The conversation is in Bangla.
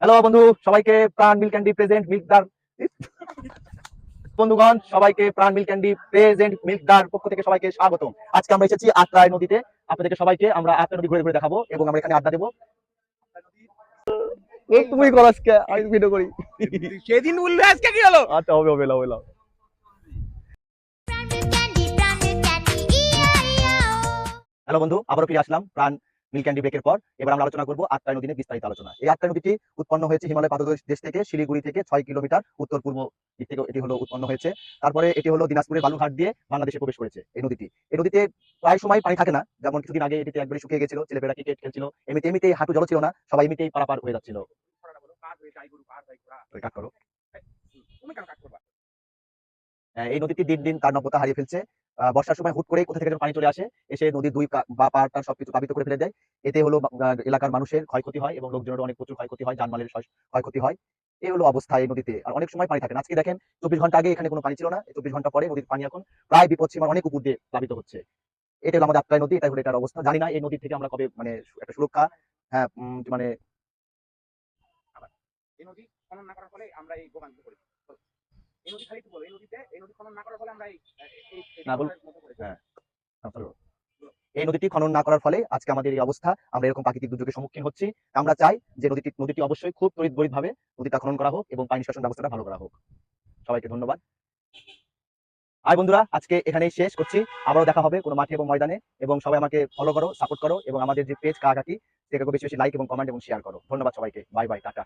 হ্যালো বন্ধু, সবাইকে প্রাণ মিল্ক ক্যান্ডি প্রেজেন্ট মিল্কদার বন্ধুগণ, সবাইকে প্রাণ মিল্ক ক্যান্ডি প্রেজেন্ট মিল্কদার পক্ষ থেকে সবাইকে স্বাগতম। আজকে আমরা এসেছি আত্রাই নদীতে। আপনাদেরকে সবাইকে আমরা আত্রাই নদী ঘুরে ঘুরে দেখাবো এবং আমরা এখানে আড্ডা দেবো। তুমি করো আজকে, আমি ভিডিও করি। সেদিন বললে আজকে কি হলো? আচ্ছা, হবে হবে, লাও লাও। হ্যালো বন্ধু, আবারও ফিরে আসলাম প্রাণ মিল্ক ক্যান্ডি ব্রেকের পর। এবার আমরা আলোচনা করবো আত্রাই নদী নিয়ে বিস্তারিত আলোচনা। এই আত্রাই নদীটি উৎপন্ন হয়েছে হিমালয় পাদদেশ থেকে, শিলিগুড়ি থেকে 6 কিলোমিটার উত্তর পূর্ব দিক থেকে এটি হলো উৎপন্ন হয়েছে। তারপরে এটি হলো দিনাজপুরের বালুরঘাট দিয়ে বাংলাদেশে প্রবেশ করেছে। এই নদীতে প্রায় সময় পানি থাকে না, যেমন কিছুদিন আগে এটিতে একবারে শুকিয়ে গেছিল, ছেলেপেলেরা ক্রিকেট খেলছিল, এমনিতেই হাঁটু জল ছিল না, সবাই এমনিতেই পারাপার হয়ে যাচ্ছিল। কাট করো। তুমি কেন কাট করবা? এই নদীটি দিন দিন তার নব্যতা হারিয়ে ফেলছে। বর্ষার সময় হুট করে কোথা থেকে যেন পানি চলে আসে, এসে নদীর দুই বা পাড়টা সবকিছু প্লাবিত করে ফেলে দেয়। এতে হলো এলাকার মানুষের ক্ষয়ক্ষতি হয় এবং লোকজনেরও অনেক প্রচুর ক্ষয়ক্ষতি হয়, জানমালের ক্ষয়ক্ষতি হয়। এই হলো অবস্থা এই নদীতে। আর অনেক সময় পানি থাকে না। আজকে দেখেন 24 ঘন্টা আগে এখানে কোনো পানি ছিল না, 24 ঘন্টা পরে নদীর পানি এখন প্রায় বিপদসীমার অনেক উপর দিয়ে প্লাবিত হচ্ছে। এটা হলো আমাদের আত্রাই নদী, এটাই হলো এটার অবস্থা। জানি না এই নদী থেকে আমরা কবে মানে একটা সুরক্ষা, হ্যাঁ মানে এই নদী খনন না করার ফলে আমরা এই ভোগান্তি করেছি। এই নদী খালি বলো, এই নদী খনন না করার ফলে আমরা না বল, হ্যাঁ এই নদীটি খনন না করার ফলে আজকে আমাদের এই অবস্থা। আমরা এরকম প্রাকৃতিক দুর্যোগের সম্মুখীন হচ্ছি। আমরা চাই যে নদীটি অবশ্যই খুব তড়িৎ ভাবে নদীটা খনন করা হোক এবং পানি নিষ্কাশন ব্যবস্থাটা ভালো করা হোক। সবাইকে ধন্যবাদ। আর বন্ধুরা, আজকে এখানেই শেষ করছি। আবারও দেখা হবে কোনো মাঠে এবং ময়দানে। এবং সবাই আমাকে ফলো করো, সাপোর্ট করো এবং আমাদের যে পেজ কাকাটি সেটাকে বেশি বেশি লাইক এবং কমেন্ট এবং শেয়ার করো। ধন্যবাদ সবাইকে। Bye bye, tata.